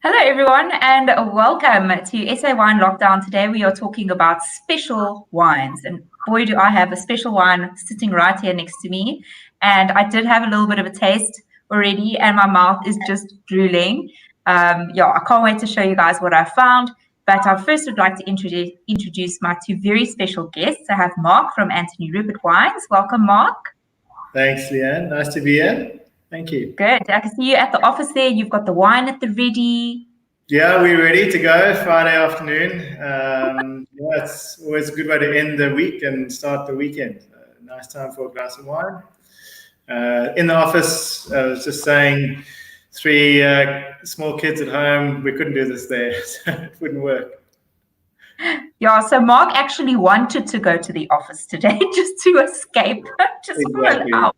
Hello, everyone, and welcome to SA Wine Lockdown. Today, we are talking about special wines. And boy, do I have a special wine sitting right here next to me. And I did have a little bit of a taste already, and my mouth is just drooling. I can't wait to show you guys what I found. But I first would like to introduce my two very special guests. I have Mark from Anthony Rupert Wines. Welcome, Mark. Thanks, Leanne. Nice to be here. Thank you. Good. I can see you at the office there. You've got the wine at the ready. Yeah, we're ready to go Friday afternoon. It's always a good way to end the week and start the weekend. Nice time for a glass of wine. In the office, I was just saying, three small kids at home, we couldn't do this there, so it wouldn't work. Yeah, so Mark actually wanted to go to the office today just to escape, just Exactly. for an hour.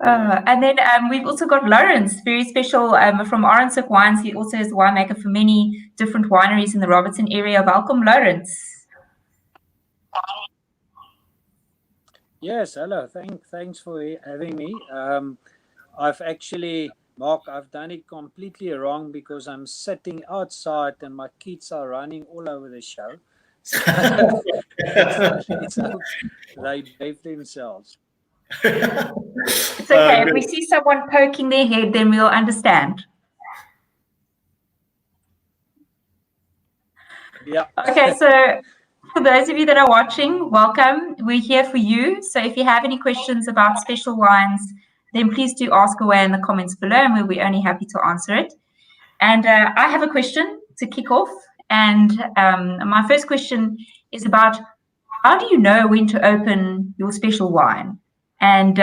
And then we've also got Lawrence, very special from R120 Wines. He also is a winemaker for many different wineries in the Robertson area. Welcome, Lawrence. Yes, hello. Thanks for having me. Mark, I've done it completely wrong because I'm sitting outside and my kids are running all over the show. So they behave themselves. It's okay. If we see someone poking their head, then we'll understand. Yeah. Okay, so for those of you that are watching, welcome. We're here for you. So if you have any questions about special wines, then please do ask away in the comments below, and we'll be only happy to answer it. And I have a question to kick off. And my first question is about how do you know when to open your special wine? And,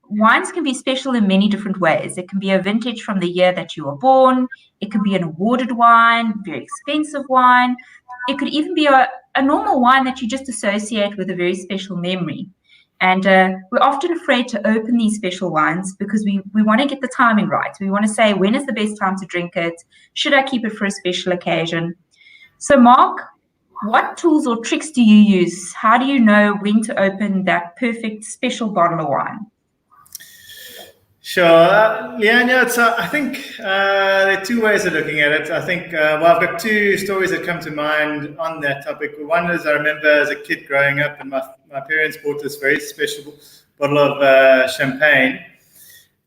wines can be special in many different ways. It can be a vintage from the year that you were born. It could be an awarded wine, very expensive wine. It could even be a normal wine that you just associate with a very special memory. And we're often afraid to open these special wines because we want to get the timing right. We want to say, when is the best time to drink it? Should I keep it for a special occasion? So, Mark, what tools or tricks do you use? How do you know when to open that perfect special bottle of wine? Sure. Leanne, I think there are two ways of looking at it. I think, I've got two stories that come to mind on that topic. One is I remember as a kid growing up and my parents bought this very special bottle of champagne.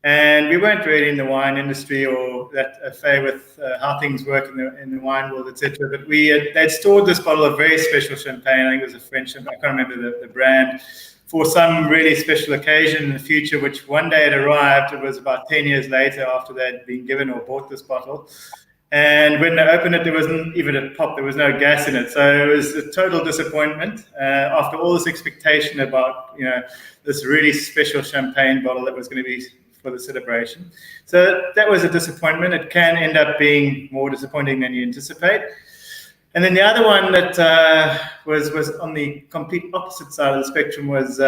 And we weren't really in the wine industry or that affair with how things work in the wine world, etc. But they'd stored this bottle of very special champagne. I think it was a French champagne. I can't remember the brand, for some really special occasion in the future, which one day it arrived. It was about 10 years later after they'd been given or bought this bottle. And when they opened it, there wasn't even a pop. There was no gas in it. So it was a total disappointment after all this expectation about, this really special champagne bottle that was going to be for the celebration. So that was a disappointment. It can end up being more disappointing than you anticipate. And then the other one that was on the complete opposite side of the spectrum was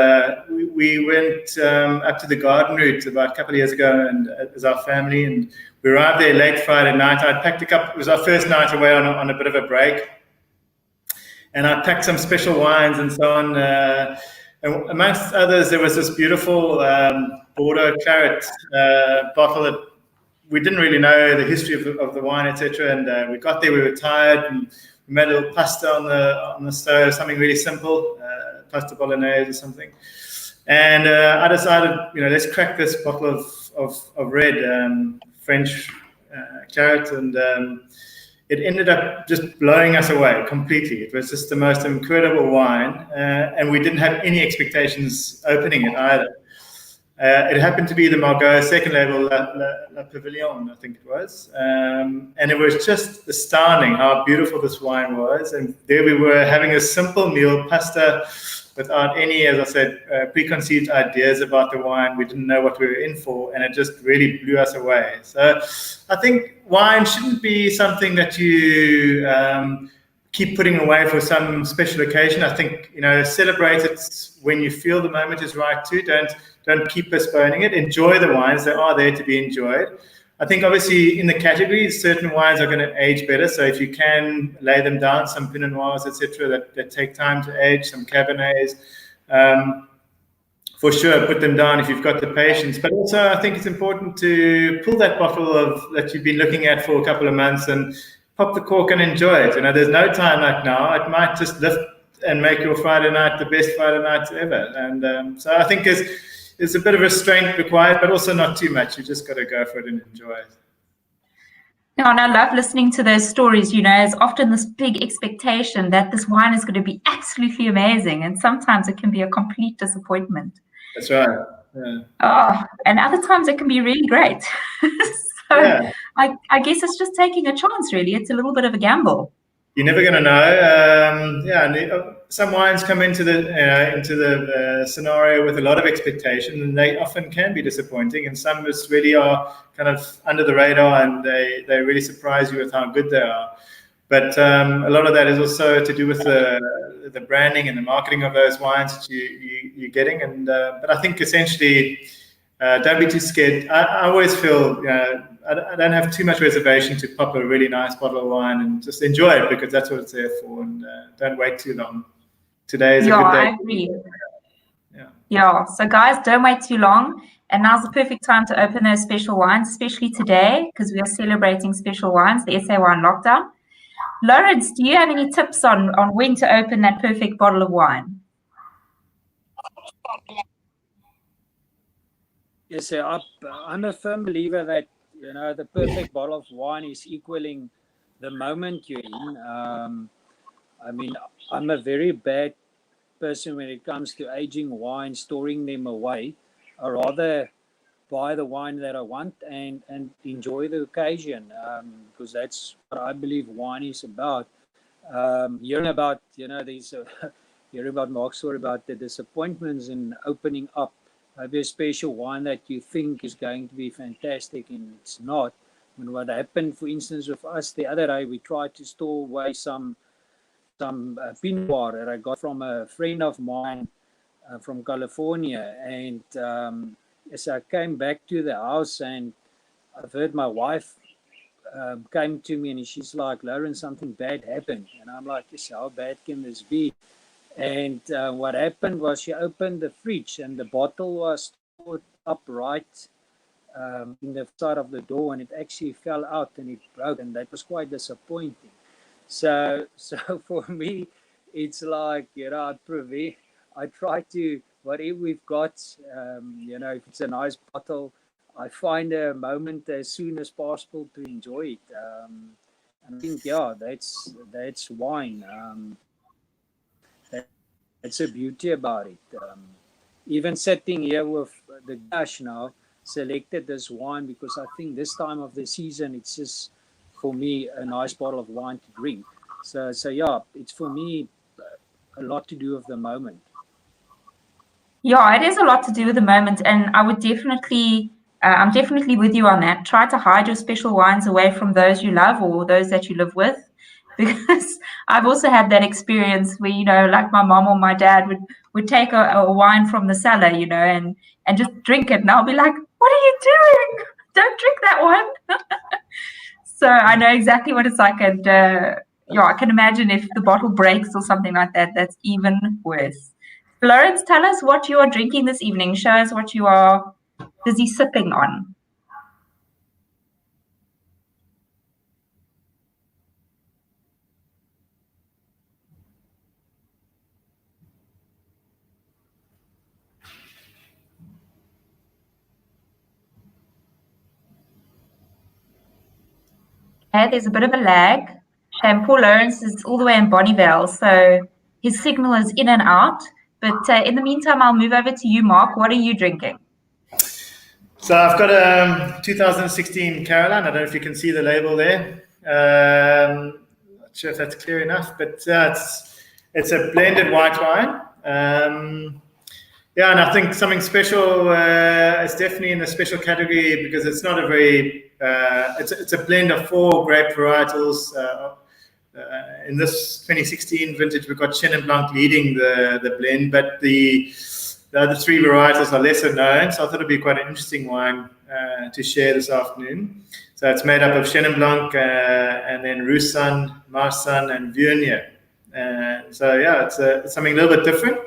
we went up to the garden route about a couple of years ago, and as our family, and we arrived there late Friday night. I'd packed it was our first night away on a bit of a break, and I packed some special wines and so on. And amongst others, there was this beautiful Bordeaux claret bottle that we didn't really know the history of the wine, etc. And we got there, we were tired, and we made a little pasta on the stove, something really simple, pasta bolognese or something. And I decided, let's crack this bottle of red French claret, and it ended up just blowing us away completely. It was just the most incredible wine, and we didn't have any expectations opening it either. It happened to be the Margaux second label, La Pavilion, I think it was. And it was just astounding how beautiful this wine was. And there we were having a simple meal, pasta, without any, as I said, preconceived ideas about the wine. We didn't know what we were in for, and it just really blew us away. So I think wine shouldn't be something that you keep putting away for some special occasion. I think, celebrate it when you feel the moment is right too. Don't keep postponing it. Enjoy the wines. They are there to be enjoyed. I think obviously in the categories, certain wines are going to age better. So if you can lay them down, some Pinot Noirs, etc., that take time to age, some Cabernets. for sure, put them down if you've got the patience. But also, I think it's important to pull that bottle that you've been looking at for a couple of months and pop the cork and enjoy it. There's no time like now. It might just lift and make your Friday night the best Friday night ever. And so I think there's a bit of restraint required, but also not too much. You just got to go for it and enjoy it. Yeah, and I love listening to those stories. It's often this big expectation that this wine is going to be absolutely amazing, and sometimes it can be a complete disappointment. That's right. Yeah. And other times it can be really great. So yeah. I guess it's just taking a chance, really. It's a little bit of a gamble. You're never going to know. Some wines come into the scenario with a lot of expectation, and they often can be disappointing. And some just really are kind of under the radar, and they really surprise you with how good they are. But a lot of that is also to do with the branding and the marketing of those wines that you're getting. And but I think essentially, don't be too scared. I always feel I don't have too much reservation to pop a really nice bottle of wine and just enjoy it, because that's what it's there for. And don't wait too long. Today is a good day. I agree. Yeah. So guys, don't wait too long. And now's the perfect time to open those special wines, especially today, because we are celebrating special wines, the SA Wine Lockdown. Lawrence, do you have any tips on when to open that perfect bottle of wine? Yes, I'm a firm believer that the perfect bottle of wine is equaling the moment you're in. I mean, I'm a very bad person when it comes to aging wine, storing them away. I rather buy the wine that I want and enjoy the occasion, because that's what I believe wine is about. Hearing about hearing about Mark's story about the disappointments in opening up maybe a special wine that you think is going to be fantastic and it's not. And what happened, for instance, with us the other day, we tried to store away some Pinot Noir that I got from a friend of mine from California, and as I came back to the house, and I've heard my wife came to me and she's like, "Lawrence, something bad happened." And I'm like, "Yes, how bad can this be?" And what happened was she opened the fridge and the bottle was stored upright in the side of the door, and it actually fell out and it broke, and that was quite disappointing. So for me, it's like, I try to, whatever we've got, if it's a nice bottle, I find a moment as soon as possible to enjoy it. And I think, that's wine. That's the beauty about it. Even sitting here with the Dash now, selected this wine because I think this time of the season, it's just, for me, a nice bottle of wine to drink. So yeah, it's for me a lot to do with the moment. Yeah, it is a lot to do with the moment, and I would definitely, I'm definitely with you on that. Try to hide your special wines away from those you love or those that you live with, because I've also had that experience where, like my mom or my dad would take a wine from the cellar, and just drink it, and I'll be like, "What are you doing? Don't drink that one." So I know exactly what it's like, and I can imagine if the bottle breaks or something like that, that's even worse. Lawrence, tell us what you are drinking this evening. Show us what you are busy sipping on. Okay, there's a bit of a lag. And poor Lawrence is all the way in Bonnievale, so his signal is in and out. But in the meantime, I'll move over to you, Mark. What are you drinking? So I've got a 2016 Caroline. I don't know if you can see the label there. Not sure if that's clear enough, but it's a blended white wine. And I think something special. It's definitely in the special category because it's not a very. It's a blend of 4 grape varietals. In this 2016 vintage, we've got Chenin Blanc leading the blend, but the other 3 varietals are lesser known. So I thought it'd be quite an interesting wine to share this afternoon. So it's made up of Chenin Blanc and then Roussanne, Marsanne, and Viognier. So yeah, it's something a little bit different.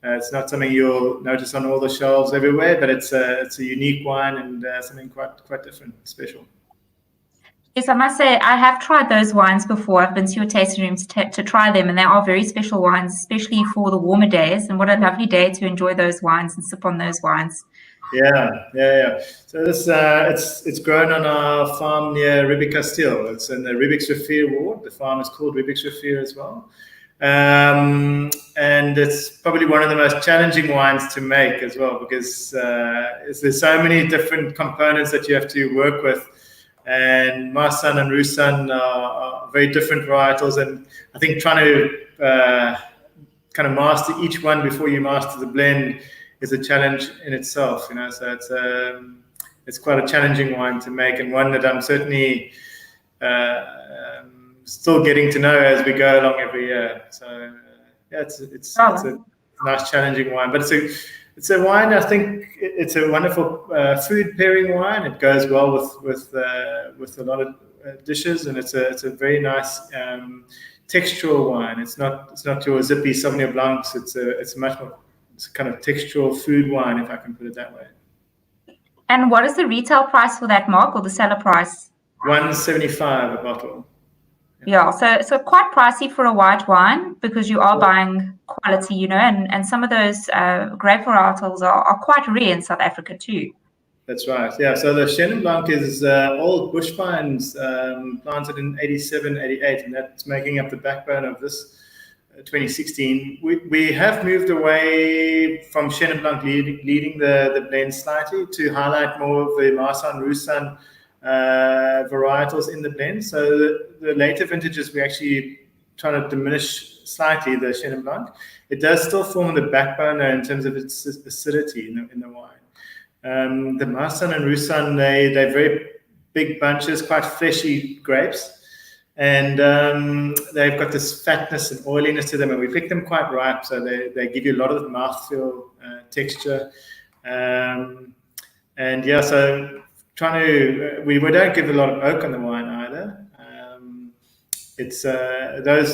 It's not something you'll notice on all the shelves everywhere, but it's a unique wine and something quite different, special. Yes, I must say I have tried those wines before. I've been to your tasting rooms to try them, and they are very special wines, especially for the warmer days. And what a lovely day to enjoy those wines and sip on those wines. Yeah. So this it's grown on our farm near Riebeek Kasteel. It's in the Riebeeksrivier ward. The farm is called Riebeeksrivier as well. And it's probably one of the most challenging wines to make as well, because there's so many different components that you have to work with. And Marsanne and Roussanne are very different varietals, and I think trying to kind of master each one before you master the blend is a challenge in itself, So it's quite a challenging wine to make, and one that I'm certainly still getting to know as we go along every year. So it's a nice, challenging wine, but it's a wine. I think it's a wonderful food pairing wine. It goes well with a lot of dishes, and it's a very nice textural wine. It's not your zippy Sauvignon Blancs. It's much more. It's a kind of textural food wine, if I can put it that way. And what is the retail price for that, Mark, or the seller price? $1.75 a bottle. Yeah, so quite pricey for a white wine, because you are buying quality, and some of those grape varietals are quite rare in South Africa too. That's right. Yeah. So the Chenin Blanc is old bush vines planted in 87, 88, and that's making up the backbone of this 2016. We have moved away from Chenin Blanc leading the blend slightly to highlight more of the Marsanne, Roussanne varietals in the blend. So the later vintages, we actually trying to diminish slightly the Chenin Blanc. It does still form the backbone in terms of its acidity in the wine. The Marsanne and Roussanne, they're very big bunches, quite fleshy grapes. And they've got this fatness and oiliness to them, and we pick them quite ripe, so they give you a lot of mouthfeel texture. And yeah, so we don't give a lot of oak on the wine either. It's the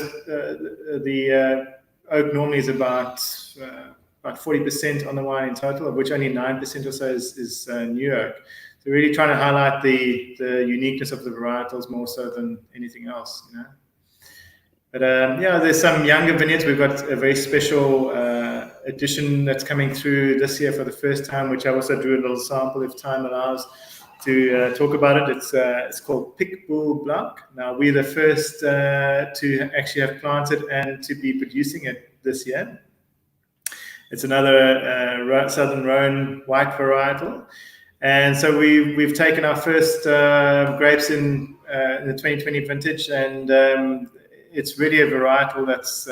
oak normally is about 40% on the wine in total, of which only 9% or so is new oak. So really trying to highlight the uniqueness of the varietals more so than anything else, But there's some younger vineyards. We've got a very special edition that's coming through this year for the first time, which I also do a little sample if time allows to talk about it. It's called Pic Bull Blanc. Now, we're the first to actually have planted and to be producing it this year. It's another Southern Rhone white varietal. And so we've taken our first grapes in the 2020 vintage, and it's really a varietal that's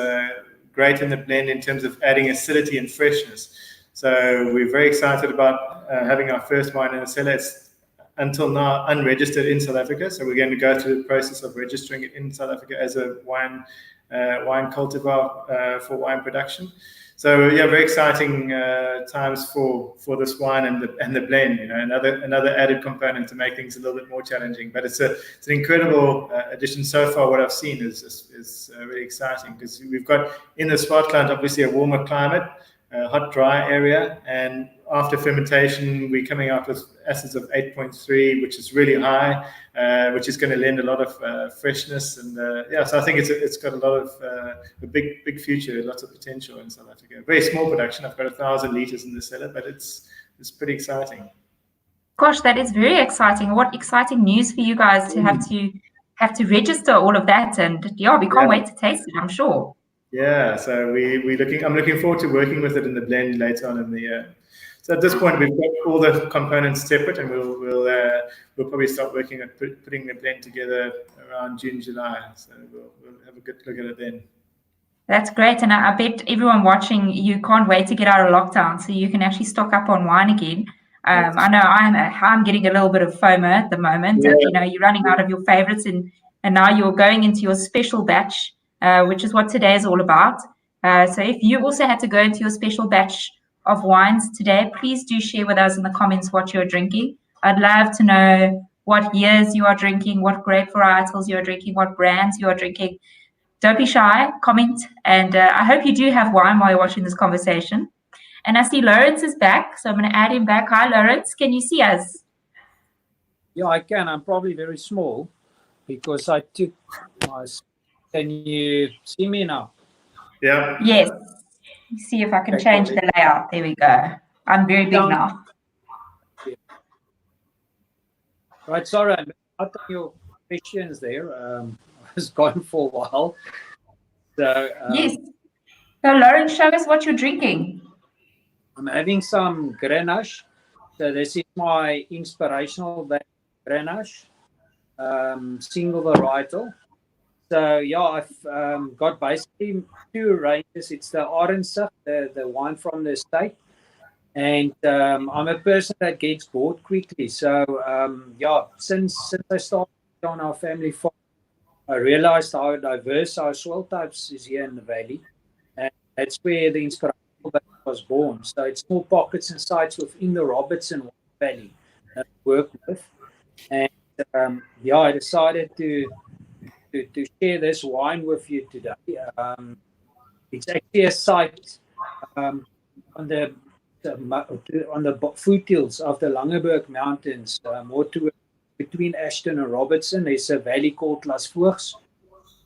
great in the blend in terms of adding acidity and freshness. So we're very excited about having our first wine in the cellar. It's until now unregistered in South Africa, so we're going to go through the process of registering it in South Africa as a wine cultivar for wine production. So yeah, very exciting times for this wine and the blend. Another added component to make things a little bit more challenging. But it's an incredible addition so far. What I've seen is really exciting, because we've got in the Swartland obviously a warmer climate, hot dry area, and after fermentation we're coming out with acids of 8.3, which is really high, which is going to lend a lot of freshness, and so I think it's got a lot of a big future, lots of potential in South Africa. Very small production. I've got 1,000 liters in the cellar, but it's pretty exciting. Gosh, that is very exciting. What exciting news for you guys to have to register all of that, and we can't wait to taste it, I'm sure. Yeah, so I'm looking forward to working with it in the blend later on in the year. So at this point, we've got all the components separate, and we'll probably start working at putting the blend together around June, July. So we'll have a good look at it then. That's great, and I bet everyone watching, you can't wait to get out of lockdown so you can actually stock up on wine again. I know I'm getting a little bit of FOMO at the moment. Yeah. You're running out of your favorites, and now you're going into your special batch, which is what today is all about. So if you also had to go into your special batch of wines today, please do share with us in the comments what you're drinking. I'd love to know what years you are drinking, what grape varietals you're drinking, what brands you are drinking. don't be shy, comment, and I hope you do have wine while you're watching this conversation. And I see Lawrence is back, so I'm going to add him back. Hi, Lawrence. Can you see us? Yeah, I can. I'm probably very small because I took my. Can you see me now? Yeah. Yes. See if I can Okay, change cool. the layout. There we go. I'm very big now. Right, sorry, I missed out on your questions there. I was gone for a while. So Yes. So, Lawrence, show us what you're drinking. I'm having some Grenache. So this is my inspirational Grenache, single varietal. So yeah, I've got basically two ranges. It's the R120, the wine from the state, and I'm a person that gets bored quickly. So yeah, since I started on our family farm, I realized how diverse our soil types is here in the valley, and that's where the inspiration was born. So it's small pockets and sites within the Robertson Valley that I work with, and yeah, I decided to share this wine with you today. It's actually a site um, on the foothills of the Langeberg Mountains, more to between Ashton and Robertson. There's a valley called Las Voorgs.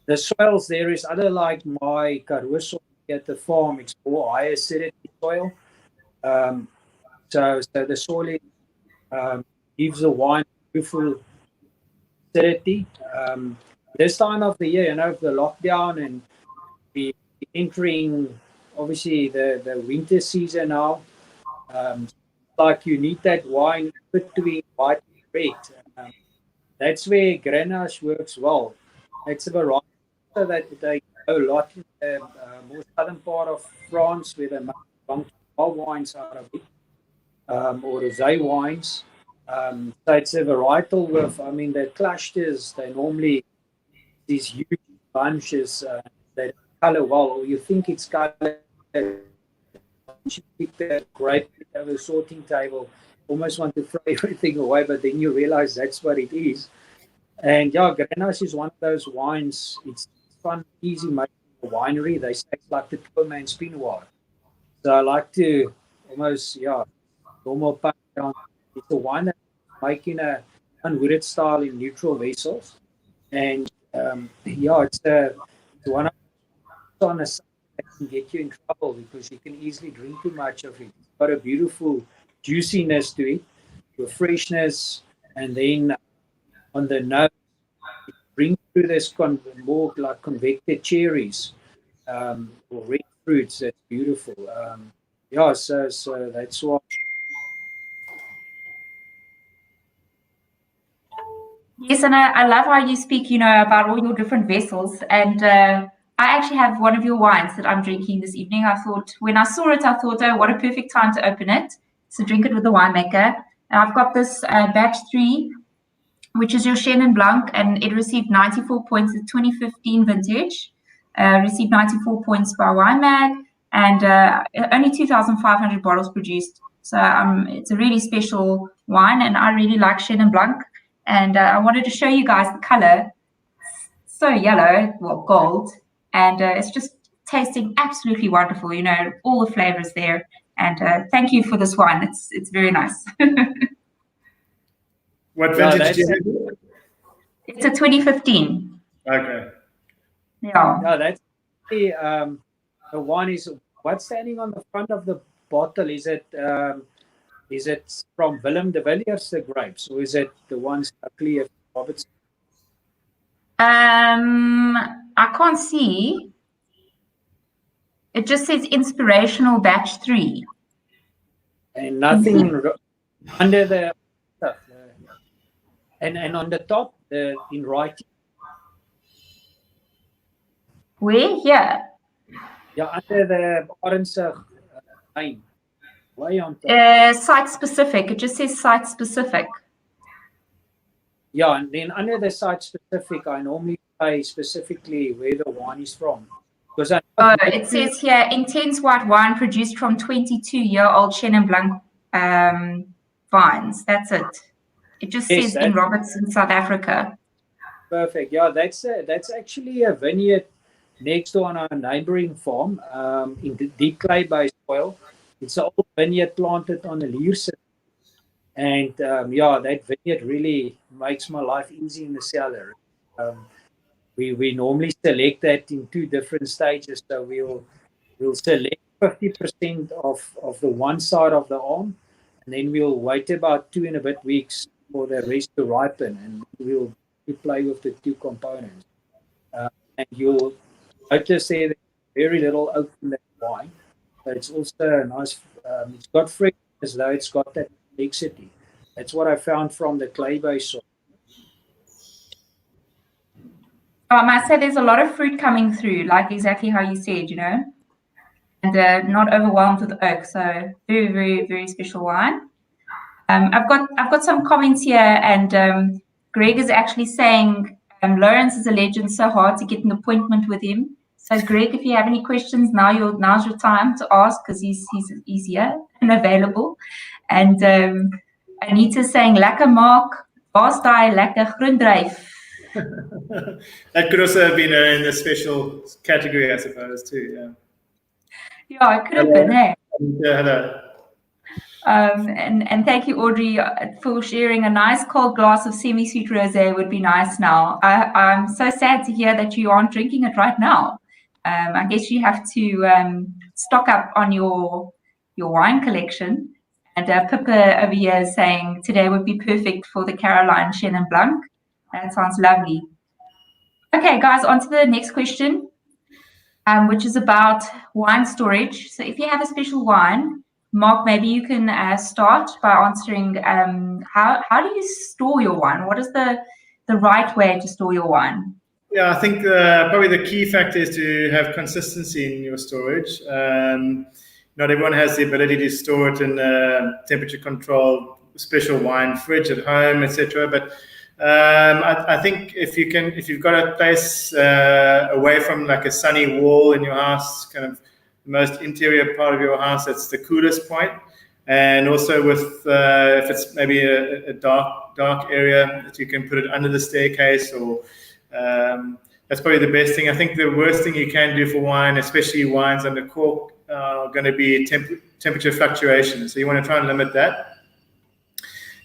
The soils there is other like my Karoo soil at the farm. It's more high acidity soil. So the soil gives the wine beautiful acidity. This time of the year, the lockdown and we entering obviously the winter season now. Like you need that wine between white and red. That's where Grenache works well. It's a variety that they grow a lot in the more southern part of France, where they make Blanc wines out of it, or rosé wines. So it's a varietal with, I mean, the clusters, they normally these huge bunches that color well, or you think it's color. You pick the grape over the sorting table, almost want to throw everything away, but then you realize that's what it is. And yeah, Grenache is one of those wines. It's fun, easy making a winery. They say it's like the poor man's Pinot Noir. So I like to almost, normal punch down. It's a wine that making a unwooded style in neutral vessels. And it's one of on a side that can get you in trouble because you can easily drink too much of it. It's got a beautiful juiciness to it, with freshness, and then on the nose, it brings through this more like convected cherries or red fruits. That's beautiful. So that's what. Yes, and I love how you speak, about all your different vessels. And I actually have one of your wines that I'm drinking this evening. When I saw it, I thought, oh, what a perfect time to open it. So drink it with the winemaker. And I've got this batch 3, which is your Chenin Blanc, and it received 94 points. It's 2015 vintage. Received 94 points by Wine Mag, and only 2,500 bottles produced. So it's a really special wine, and I really like Chenin Blanc. And I wanted to show you guys the color. So yellow, well, gold, and it's just tasting absolutely wonderful. All the flavors there. And thank you for this wine. It's very nice. What vintage do you have? It's a 2015. Okay. Yeah. No, that's the wine is what's standing on the front of the bottle. Is it from Willem de Villiers, the grapes, or is it the ones clear from Robertson? I can't see. It just says inspirational batch 3. And nothing under the stuff. And on the top, in writing. Where? Here. Yeah, under the orange line. Way on top. Site specific. It just says site specific. Yeah, and then under the site specific, I normally say specifically where the wine is from. Because it says here intense white wine produced from 22-year-old Chenin Blanc vines. That's it. It just says in Robertson, South Africa. Perfect. Yeah, that's actually a vineyard next to on our neighboring farm in the deep clay-based soil. It's an old vineyard planted on a leer system. And that vineyard really makes my life easy in the cellar. We normally select that in two different stages. So we'll select 50% of the one side of the arm, and then we'll wait about 2 and a bit weeks for the rest to ripen, and we'll play with the two components. And you'll notice there's very little oak in that wine. So it's also a nice, it's got freshness, as though it's got that complexity. That's what I found from the clay-based soil. I must say there's a lot of fruit coming through, like exactly how you said, and not overwhelmed with oak. So very, very, very special wine. I've got some comments here, and Greg is actually saying Lawrence is a legend. So hard to get an appointment with him. So Greg, if you have any questions, now's your time to ask, because he's here and available. And Anita's saying lekker Mark, waar's daai lekker groen dryf? That could also have been in the special category, I suppose, too. Yeah, it could have been, eh? Hello. And thank you, Audrey, for sharing. A nice cold glass of semi-sweet rosé would be nice now. I'm so sad to hear that you aren't drinking it right now. I guess you have to stock up on your wine collection. And Pippa over here is saying today would be perfect for the Caroline Chenin Blanc. That sounds lovely. Okay, guys, on to the next question, which is about wine storage. So if you have a special wine, Mark, maybe you can start by answering how do you store your wine? What is the right way to store your wine? Yeah, I think probably the key factor is to have consistency in your storage. Not everyone has the ability to store it in a temperature-controlled special wine fridge at home, etc. But I think if you've got a place away from like a sunny wall in your house, kind of the most interior part of your house, that's the coolest point. And also with if it's maybe a dark area, that you can put it under the staircase, or that's probably the best thing. I think the worst thing you can do for wine, especially wines under cork, are going to be temperature fluctuations. So you want to try and limit that.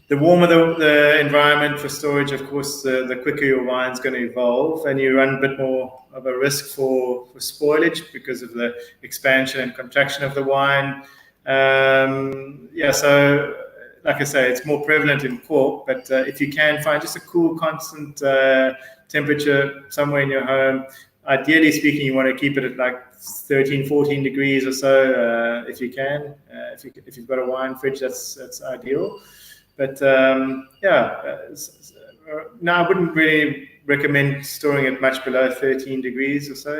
The warmer the environment for storage, of course, the quicker your wine's going to evolve, and you run a bit more of a risk for spoilage because of the expansion and contraction of the wine. So like I say, it's more prevalent in cork, but if you can find just a cool, constant temperature somewhere in your home, ideally speaking, you want to keep it at like 13, 14 degrees or so, if you can. If you've got a wine fridge, that's ideal. But no, I wouldn't really recommend storing it much below 13 degrees or so.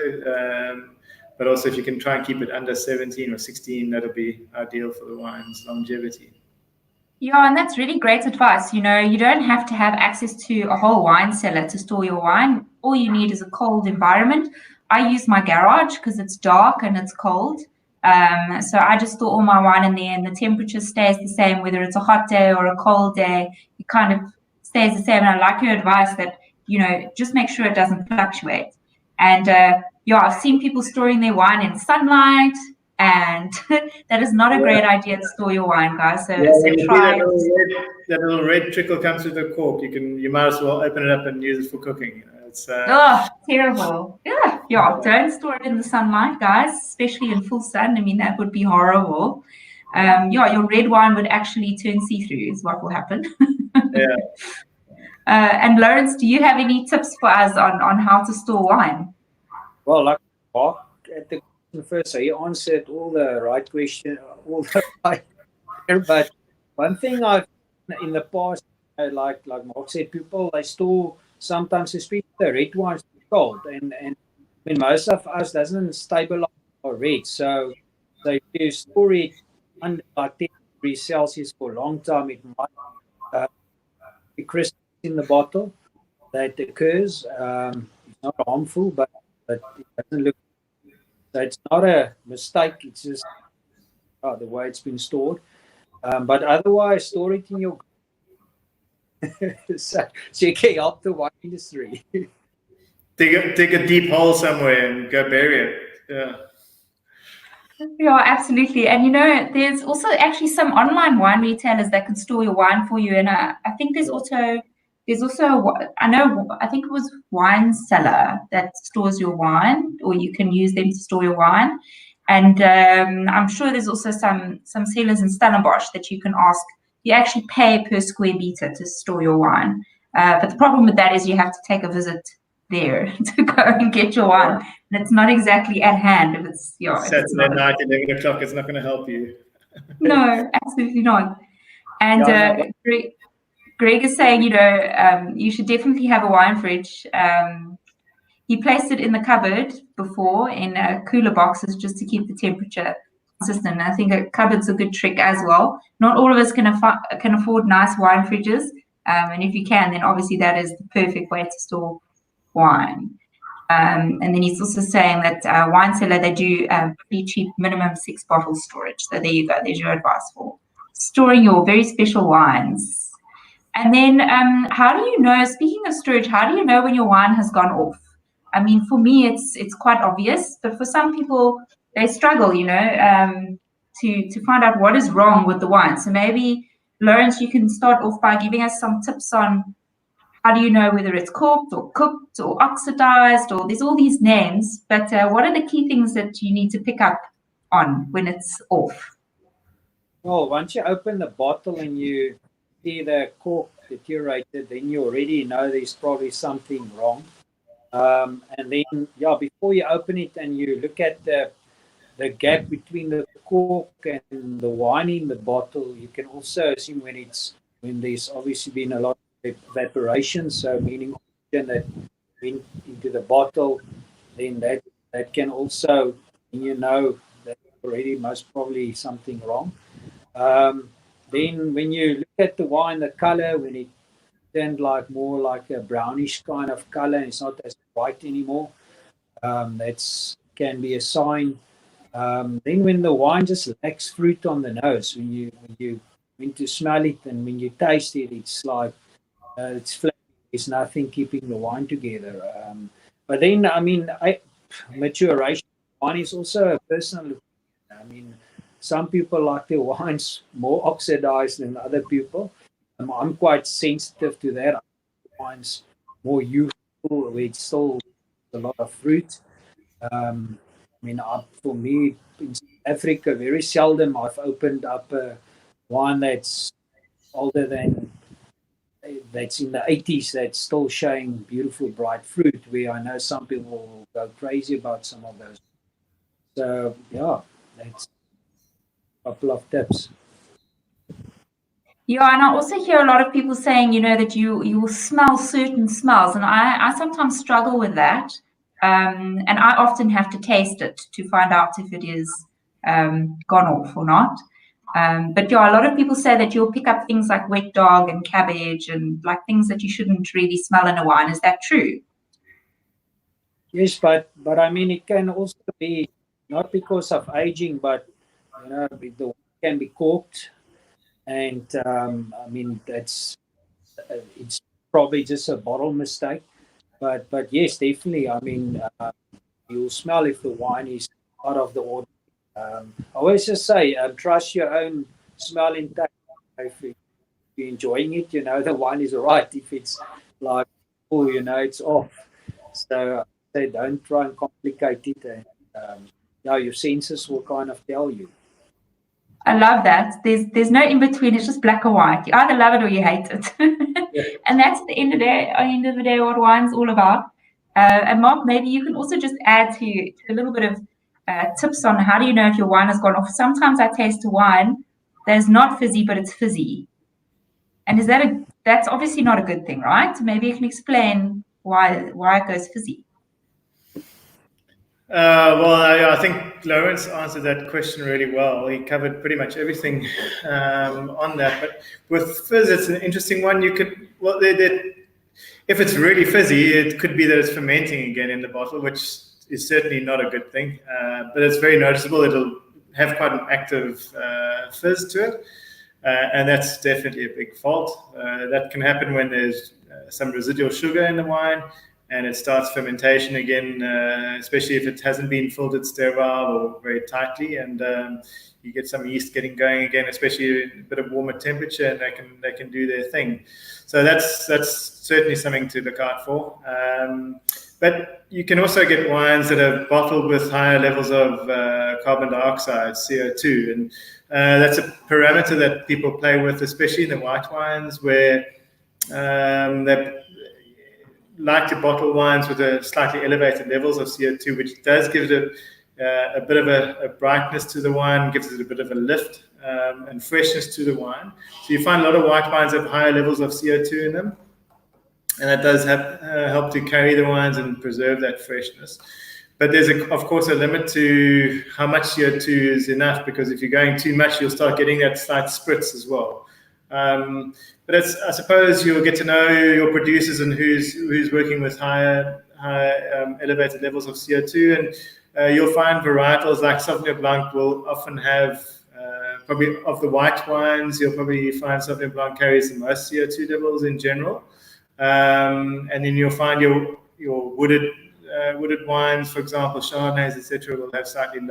But also, if you can try and keep it under 17 or 16, that'll be ideal for the wine's longevity. Yeah, and that's really great advice. You don't have to have access to a whole wine cellar to store your wine. All you need is a cold environment. I use my garage because it's dark and it's cold. So I just store all my wine in there, and the temperature stays the same, whether it's a hot day or a cold day. It kind of stays the same. And I like your advice that, just make sure it doesn't fluctuate. And I've seen people storing their wine in sunlight, and that is not a great idea to store your wine, guys. So try that little red trickle comes through the cork. You might as well open it up and use it for cooking. It's terrible. Yeah. Don't store it in the sunlight, guys, especially in full sun. I mean, that would be horrible. Your red wine would actually turn see-through is what will happen. Yeah. And Lawrence, do you have any tips for us on how to store wine? Well, like Mark at the first, so he answered all the right questions, all the right. But one thing I've in the past, like Mark said, people they store sometimes, especially the red wines, cold, and I mean most of us doesn't stabilize or red, so if you store it under like 10 degrees Celsius for a long time, it might be crystals in the bottle that occurs. It's not harmful, but it doesn't look. So it's not a mistake. It's just the way it's been stored. But otherwise, store it in your so you can help the wine industry. dig a deep hole somewhere and go bury it. Yeah. Yeah, absolutely. And there's also actually some online wine retailers that can store your wine for you. And I think I think it was Wine Cellar that stores your wine, or you can use them to store your wine. And I'm sure there's also some sellers in Stellenbosch that you can ask. You actually pay per square meter to store your wine. But the problem with that is you have to take a visit there to go and get your wine. And it's not exactly at hand if it's Saturday night, 11 o'clock, it's not going to help you. No, absolutely not. And Greg is saying, you should definitely have a wine fridge. He placed it in the cupboard before in cooler boxes just to keep the temperature consistent. And I think a cupboard's a good trick as well. Not all of us can afford nice wine fridges. And if you can, then obviously that is the perfect way to store wine. And then he's also saying that Wine Cellar, they do pretty cheap minimum 6 bottle storage. So there you go. There's your advice for storing your very special wines. And then how do you know, speaking of storage, how do you know when your wine has gone off? I mean, for me, it's quite obvious. But for some people, they struggle, to find out what is wrong with the wine. So maybe, Lawrence, you can start off by giving us some tips on how do you know whether it's corked or cooked or oxidized, or there's all these names, but what are the key things that you need to pick up on when it's off? Well, once you open the bottle and you see the cork deteriorated, then you already know there's probably something wrong. And then, before you open it and you look at the gap between the cork and the wine in the bottle, you can also assume when there's obviously been a lot of evaporation, so meaning oxygen that went into the bottle, then that can also, that already most probably something wrong. Then when you look at the wine, the color, when it turned more like a brownish kind of color and it's not as white anymore, that can be a sign. Then when the wine just lacks fruit on the nose, when to smell it and when you taste it, it's like it's flat. There's nothing keeping the wine together. But then, maturation wine is also a personal. I mean, some people like their wines more oxidized than other people. I'm quite sensitive to that. Wines more youthful, where it's still a lot of fruit. For me, in South Africa, very seldom I've opened up a wine that's older than, that's in the 80s, that's still showing beautiful bright fruit, where I know some people will go crazy about some of those. So, that's a couple of tips. Yeah, and I also hear a lot of people saying, that you will smell certain smells, and I sometimes struggle with that. And I often have to taste it to find out if it is gone off or not. But a lot of people say that you'll pick up things like wet dog and cabbage and like things that you shouldn't really smell in a wine. Is that true? Yes, but it can also be not because of aging, but the wine can be corked, and that's it's probably just a bottle mistake. But yes, definitely. You'll smell if the wine is out of the ordinary. I always just say, trust your own smell and taste. If you're enjoying it, the wine is right. If it's like, it's off. So I say, don't try and complicate it. And your senses will kind of tell you. I love that. There's no in between. It's just black or white. You either love it or you hate it, and that's the end of the day what wine's all about. And Mark, maybe you can also just add to a little bit of tips on how do you know if your wine has gone off. Sometimes I taste a wine that is not fizzy, but it's fizzy, and that's obviously not a good thing, right? Maybe you can explain why it goes fizzy. I think Lawrence answered that question really well. He covered pretty much everything on that. But with fizz, it's an interesting one. You could, if it's really fizzy, it could be that it's fermenting again in the bottle, which is certainly not a good thing. But it's very noticeable. It'll have quite an active fizz to it. And that's definitely a big fault. That can happen when there's some residual sugar in the wine. and it starts fermentation again, especially if it hasn't been filtered sterile or very tightly, and you get some yeast getting going again, especially a bit of warmer temperature, and they can do their thing. So that's certainly something to look out for. But you can also get wines that are bottled with higher levels of carbon dioxide, CO2, and that's a parameter that people play with, especially in the white wines, where they like to bottle wines with a slightly elevated levels of CO2, which does give it a bit of a brightness to the wine, gives it a bit of a lift and freshness to the wine. So you find a lot of white wines have higher levels of CO2 in them, and that does help to carry the wines and preserve that freshness. But there's, of course, a limit to how much CO2 is enough, because if you're going too much, you'll start getting that slight spritz as well. But I suppose you'll get to know your producers and who's working with higher elevated levels of CO2, and you'll find varietals like Sauvignon Blanc will often have, probably of the white wines, you'll probably find Sauvignon Blanc carries the most CO2 levels in general. And then you'll find your wooded wines, for example, Chardonnays, etc., will have slightly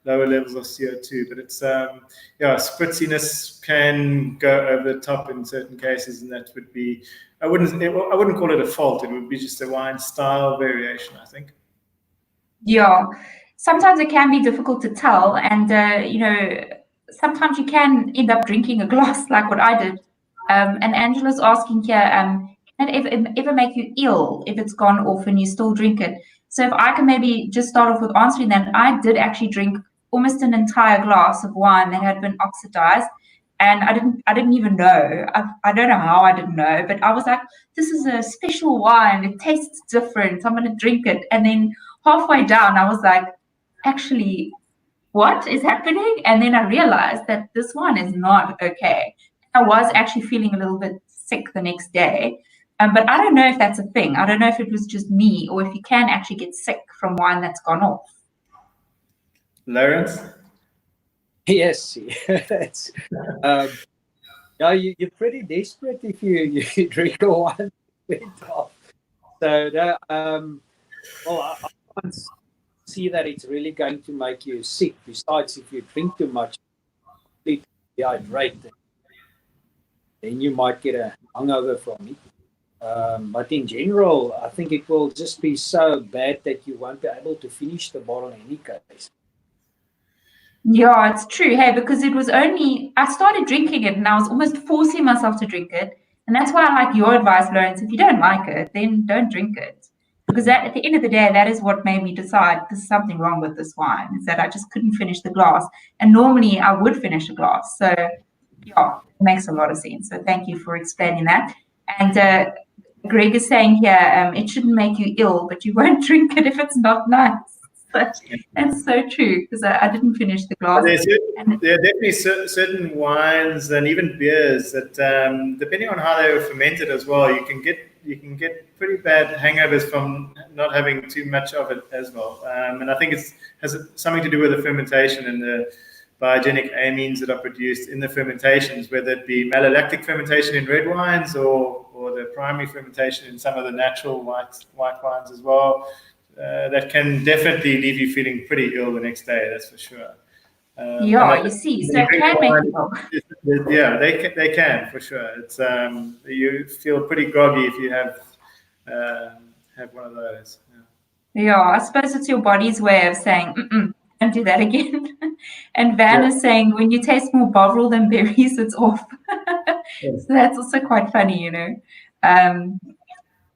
lower levels of CO2. But it's spritziness can go over the top in certain cases, and that would be, I wouldn't call it a fault. It would be just a wine style variation, I think. Yeah, sometimes it can be difficult to tell, and sometimes you can end up drinking a glass like what I did. And Angela's asking here, can it ever make you ill if it's gone off and you still drink it? So if I can maybe just start off with answering that, I did actually drink almost an entire glass of wine that had been oxidized, and I didn't even know. I don't know how I didn't know, but I was like, this is a special wine. It tastes different. I'm going to drink it. And then halfway down, I was like, actually, what is happening? And then I realized that this wine is not okay. I was actually feeling a little bit sick the next day. But I don't know if that's a thing. I don't know if it was just me or if you can actually get sick from wine that's gone off. Lawrence? Yes. You're pretty desperate if you drink a wine went off. So, I can't see that it's really going to make you sick. Besides, if you drink too much, completely dehydrated, then you might get a hangover from it. But in general, I think it will just be so bad that you won't be able to finish the bottle in any case. Yeah, it's true. Hey, because I started drinking it and I was almost forcing myself to drink it. And that's why I like your advice, Lawrence. If you don't like it, then don't drink it. Because at the end of the day, that is what made me decide there's something wrong with this wine, is that I just couldn't finish the glass. And normally I would finish a glass. So, yeah, it makes a lot of sense. So thank you for explaining that. And Greg is saying here, it shouldn't make you ill, but you won't drink it if it's not nice. That's so true, because I didn't finish the glass. There are definitely certain wines and even beers that, depending on how they were fermented as well, you can get pretty bad hangovers from not having too much of it as well. And I think it has something to do with the fermentation and the biogenic amines that are produced in the fermentations, whether it be malolactic fermentation in red wines or the primary fermentation in some of the natural white wines as well. That can definitely leave you feeling pretty ill the next day, that's for sure. You see, so it can make you ill. Yeah, they can, for sure. It's you feel pretty groggy if you have one of those. Yeah, I suppose it's your body's way of saying, don't do that again. And Van is saying, when you taste more Bovril than berries, it's off. So that's also quite funny,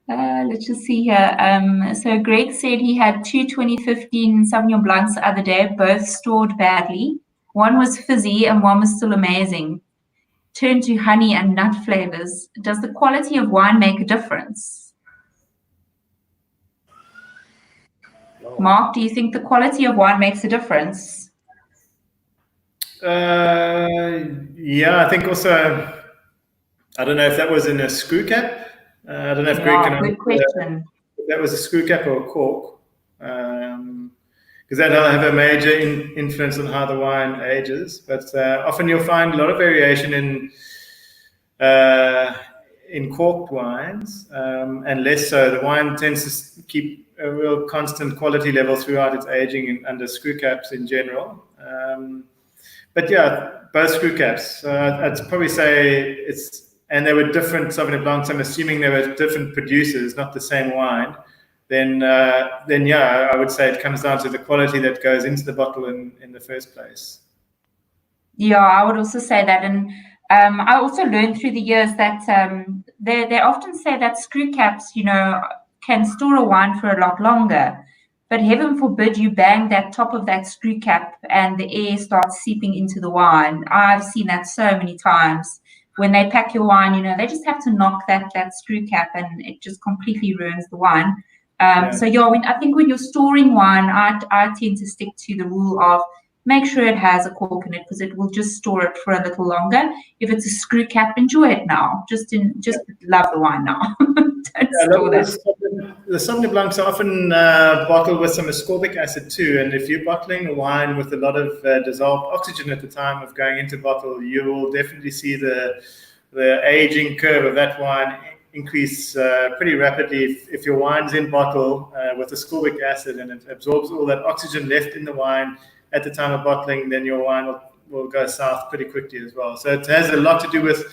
Let's just see here. So Greg said he had two 2015 Sauvignon Blancs the other day, both stored badly. One was fizzy and one was still amazing. Turned to honey and nut flavors. Does the quality of wine make a difference? Mark, do you think the quality of wine makes a difference? Yeah, I think also, I don't know if that was in a screw cap. I don't know if Greg can good question. If that was a screw cap or a cork, because that'll have a major influence on how the wine ages. But often you'll find a lot of variation in corked wines, and less so. The wine tends to keep a real constant quality level throughout its aging under screw caps in general. But yeah, both screw caps. I'd probably say it's, and they were different Sauvignon Blancs. I'm assuming they were different producers, not the same wine. Then yeah, I would say it comes down to the quality that goes into the bottle in the first place. Yeah, I would also say that. And I also learned through the years that they often say that screw caps, can store a wine for a lot longer. But heaven forbid you bang that top of that screw cap and the air starts seeping into the wine. I've seen that so many times. When they pack your wine, they just have to knock that screw cap and it just completely ruins the wine. So yeah, I think when you're storing wine, I tend to stick to the rule of make sure it has a cork in it because it will just store it for a little longer. If it's a screw cap, enjoy it now. Just love the wine now. Don't store that. The Sauvignon Blancs are often bottled with some ascorbic acid too, and if you're bottling a wine with a lot of dissolved oxygen at the time of going into bottle, you will definitely see the aging curve of that wine increase pretty rapidly. If your wine's in bottle with ascorbic acid and it absorbs all that oxygen left in the wine at the time of bottling, then your wine will go south pretty quickly as well. So it has a lot to do with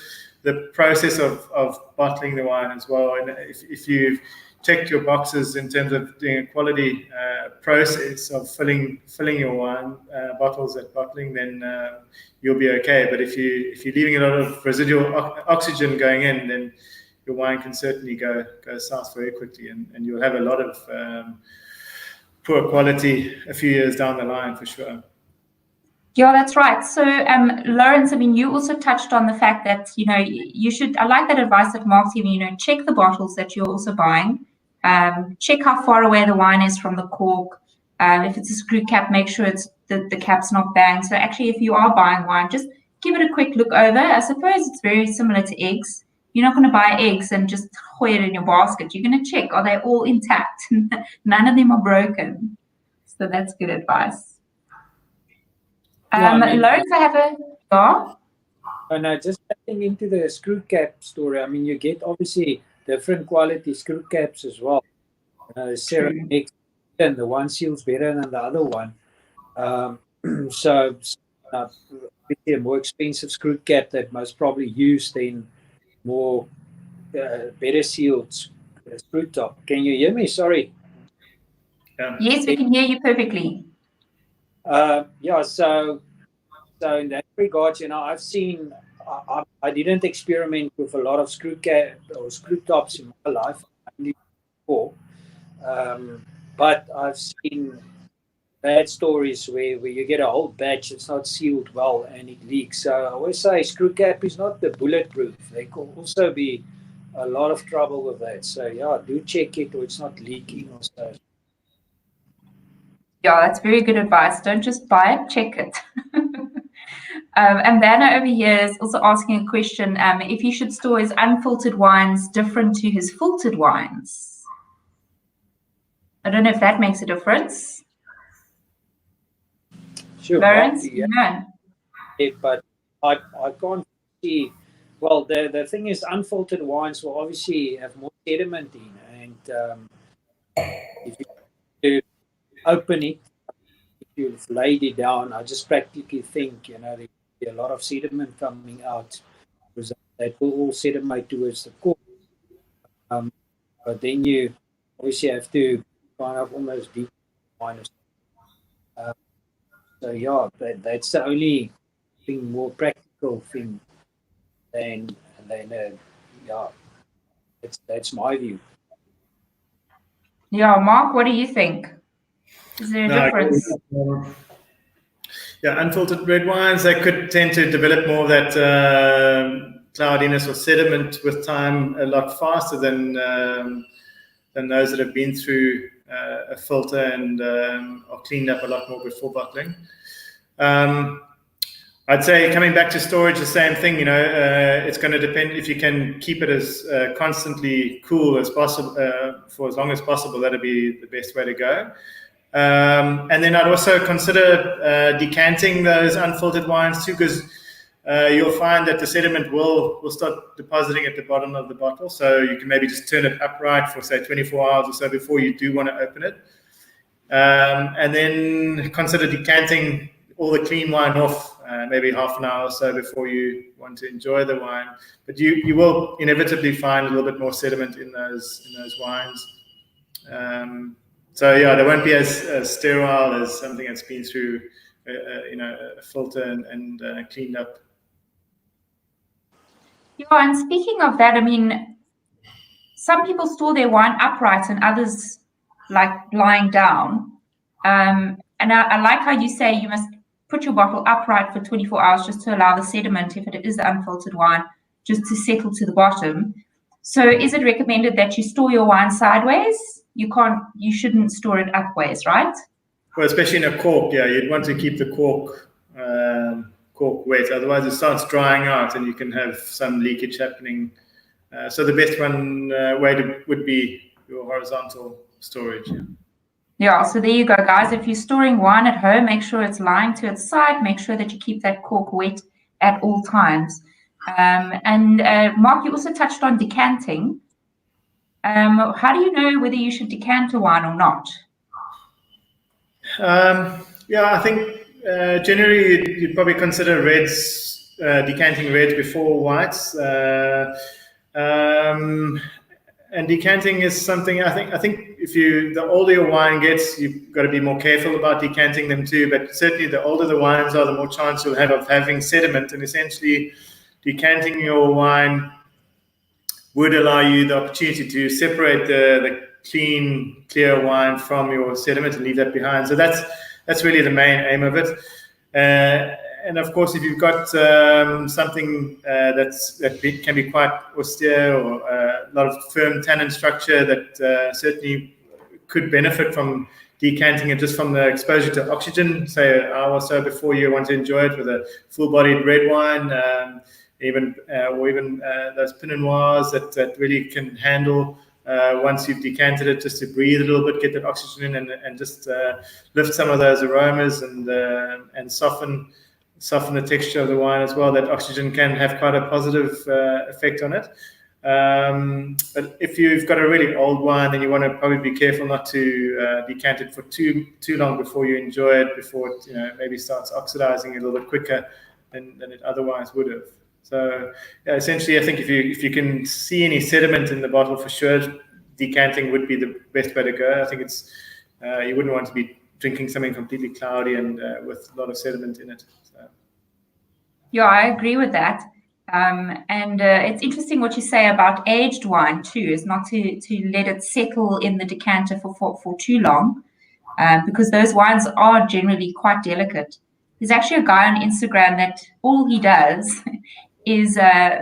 the process of bottling the wine as well. And if you've checked your boxes in terms of doing a quality process of filling your wine bottles at bottling, then you'll be okay. But if you're leaving a lot of residual oxygen going in, then your wine can certainly go south very quickly, and you'll have a lot of poor quality a few years down the line for sure. Yeah, that's right. So, Lawrence, you also touched on the fact that, you should, I like that advice that Mark's giving, check the bottles that you're also buying. Check how far away the wine is from the cork. If it's a screw cap, make sure the cap's not banged. So actually, if you are buying wine, just give it a quick look over. I suppose it's very similar to eggs. You're not going to buy eggs and just hoy it in your basket. You're going to check, are they all intact? None of them are broken. So that's good advice. Lawrence, I have a thought. No, just getting into the screw cap story. You get obviously different quality screw caps as well. Ceramic, and the one seals better than the other one. So a more expensive screw cap that most probably used in more better sealed screw top. Can you hear me? Sorry. Yes, we can hear you perfectly. So in that regard, I've seen. I didn't experiment with a lot of screw cap or screw tops in my life, only before. But I've seen bad stories where you get a whole batch, it's not sealed well and it leaks. So I always say screw cap is not the bulletproof. There could also be a lot of trouble with that. So yeah, do check it or it's not leaking or so. Yeah, that's very good advice. Don't just buy it, check it. And Vanna over here is also asking a question. If he should store his unfiltered wines different to his filtered wines. I don't know if that makes a difference. Sure, Lawrence? yeah. But I can't see. Well, the thing is, unfiltered wines will obviously have more sediment in, and if you open it, if you've laid it down, I just practically think there'll be a lot of sediment coming out because that will all sedimate towards the cork. But then you obviously have to kind of almost deep minus. So yeah, that's the only thing, more practical thing than yeah. That's my view. Yeah, Mark, what do you think? Is there a difference? Yeah, unfiltered red wines, they could tend to develop more of that cloudiness or sediment with time a lot faster than those that have been through a filter and are cleaned up a lot more before bottling. I'd say coming back to storage, the same thing. It's going to depend if you can keep it as constantly cool as possible for as long as possible. That'd be the best way to go. And then I'd also consider decanting those unfiltered wines too, because you'll find that the sediment will start depositing at the bottom of the bottle. So you can maybe just turn it upright for, say, 24 hours or so before you do want to open it. And then consider decanting all the clean wine off, maybe half an hour or so before you want to enjoy the wine. But you will inevitably find a little bit more sediment in those wines. So yeah, they won't be as sterile as something that's been through a filter and cleaned up. Yeah, and speaking of that, I mean, some people store their wine upright and others like lying down. And I like how you say you must put your bottle upright for 24 hours just to allow the sediment, if it is unfiltered wine, just to settle to the bottom. So is it recommended that you store your wine sideways? You shouldn't store it upways, right? Well, especially in a cork, yeah, you'd want to keep the cork wet. Otherwise, it starts drying out, and you can have some leakage happening. So the best way would be your horizontal storage. Yeah. Yeah, so there you go, guys. If you're storing wine at home, make sure it's lying to its side. Make sure that you keep that cork wet at all times. And Mark, you also touched on decanting. How do you know whether you should decant a wine or not? Yeah, I think generally you'd probably consider reds, decanting reds before whites. And decanting is something I think the older your wine gets, you've got to be more careful about decanting them too. But certainly the older the wines are, the more chance you'll have of having sediment. And essentially, decanting your wine would allow you the opportunity to separate the clean, clear wine from your sediment and leave that behind. So that's really the main aim of it. And of course, if you've got something that can be quite austere or a lot of firm tannin structure that certainly could benefit from decanting it just from the exposure to oxygen, say an hour or so before you want to enjoy it with a full-bodied red wine, even those Pinot Noirs that really can handle once you've decanted it, just to breathe a little bit, get that oxygen in, and just lift some of those aromas and soften the texture of the wine as well. That oxygen can have quite a positive effect on it. But if you've got a really old wine, then you want to probably be careful not to decant it for too long before you enjoy it, before it maybe starts oxidizing a little bit quicker than it otherwise would have. So yeah, essentially, I think if you can see any sediment in the bottle, for sure, decanting would be the best way to go. I think it's you wouldn't want to be drinking something completely cloudy and with a lot of sediment in it. So. Yeah, I agree with that. And it's interesting what you say about aged wine too, is not to let it settle in the decanter for too long, because those wines are generally quite delicate. There's actually a guy on Instagram that all he does is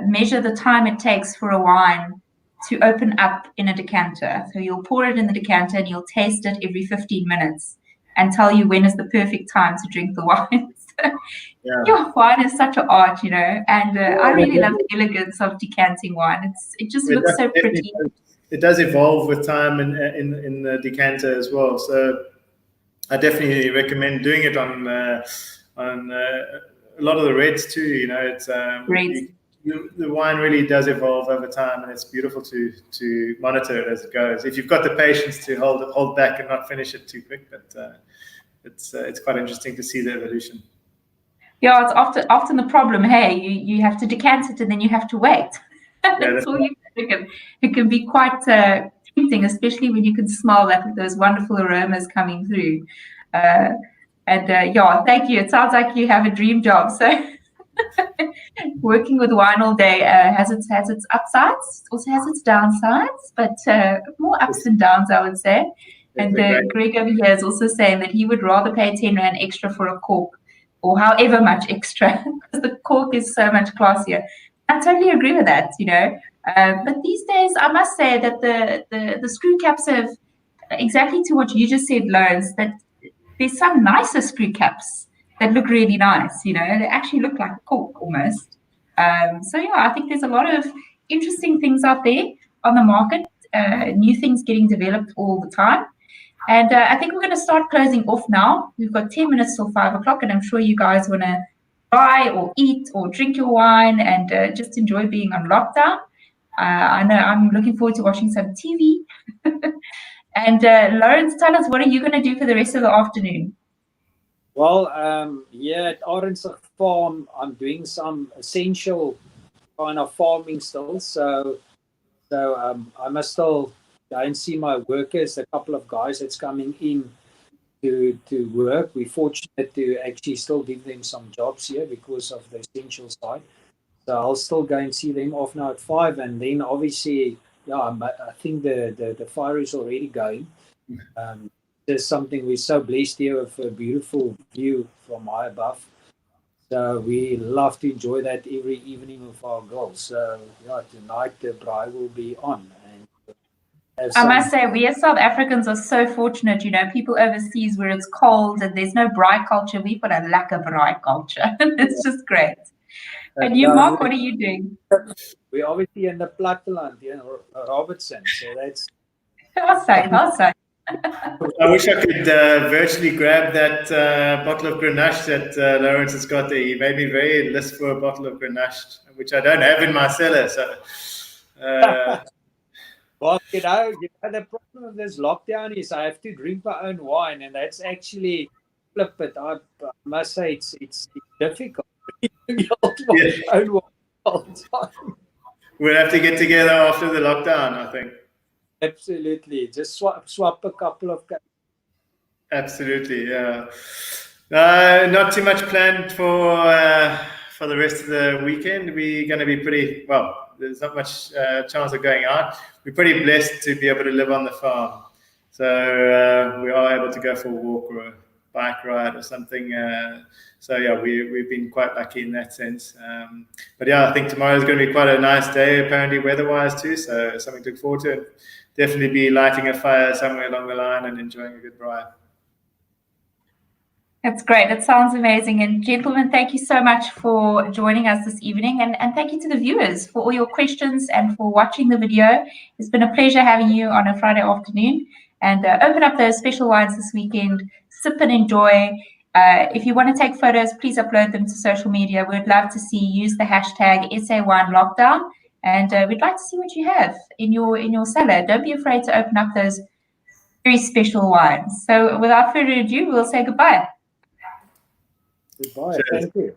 measure the time it takes for a wine to open up in a decanter. So you'll pour it in the decanter and you'll taste it every 15 minutes and tell you when is the perfect time to drink the wine. Yeah, wine is such an art, and I really love the elegance of decanting wine. It just looks so pretty. It does evolve with time in the decanter as well. So I definitely recommend doing it on a lot of the reds too. It's the wine really does evolve over time, and it's beautiful to monitor it as it goes. If you've got the patience to hold back and not finish it too quick, but it's quite interesting to see the evolution. Yeah, it's often the problem. Hey, you have to decant it and then you have to wait. That's all you can. It can be quite tempting, especially when you can smell those wonderful aromas coming through. Yeah, thank you. It sounds like you have a dream job. So working with wine all day has its upsides, also has its downsides, but more ups and downs, I would say. And Greg over here is also saying that he would rather pay 10 Rand extra for a cork, or however much extra, because the cork is so much classier. I totally agree with that, But these days, I must say that the screw caps have, exactly to what you just said, Lawrence, that there's some nicer screw caps that look really nice, They actually look like a cork almost. So, yeah, I think there's a lot of interesting things out there on the market, new things getting developed all the time. And I think we're going to start closing off now. We've got 10 minutes till 5 o'clock, and I'm sure you guys want to buy or eat or drink your wine and just enjoy being on lockdown. I know I'm looking forward to watching some TV. And Lawrence, tell us, what are you going to do for the rest of the afternoon? Well, here at R120 Farm, I'm doing some essential kind of farming still. So I must still go and see my workers, a couple of guys that's coming in to work. We're fortunate to actually still give them some jobs here because of the essential side. So I'll still go and see them off now at 5, and then obviously, yeah, I think the fire is already going. There's something we're so blessed here with a beautiful view from high above. So we love to enjoy that every evening with our girls. So yeah, tonight the braai will be on. And I must say, we as South Africans are so fortunate. People overseas where it's cold and there's no braai culture, we've got a lack of braai culture. It's just great. And you, Mark, what are you doing? We're obviously in the Platteland, Robertson. So that's awesome. I wish I could virtually grab that bottle of Grenache that Lawrence has got there. He made me very list for a bottle of Grenache, which I don't have in my cellar. So, well, the problem with this lockdown is I have to drink my own wine, and that's actually flip it. I must say it's difficult. We'll have to get together after the lockdown, I think. Absolutely. Just swap a couple of. Absolutely, yeah. Not too much planned for the rest of the weekend. We're going to be pretty well. There's not much chance of going out. We're pretty blessed to be able to live on the farm, so we are able to go for a walk or a bike ride or something. So yeah, we've been quite lucky in that sense. But yeah, I think tomorrow is going to be quite a nice day, apparently weather-wise too. So something to look forward to. Definitely be lighting a fire somewhere along the line and enjoying a good braai. That's great. That sounds amazing. And gentlemen, thank you so much for joining us this evening. And thank you to the viewers for all your questions and for watching the video. It's been a pleasure having you on a Friday afternoon. And open up those special wines this weekend. Sip and enjoy. If you want to take photos, please upload them to social media. We'd love to see you use the hashtag SA1Lockdown. And we'd like to see what you have in your cellar. Don't be afraid to open up those very special wines. So without further ado, we'll say goodbye. Goodbye. Thank you.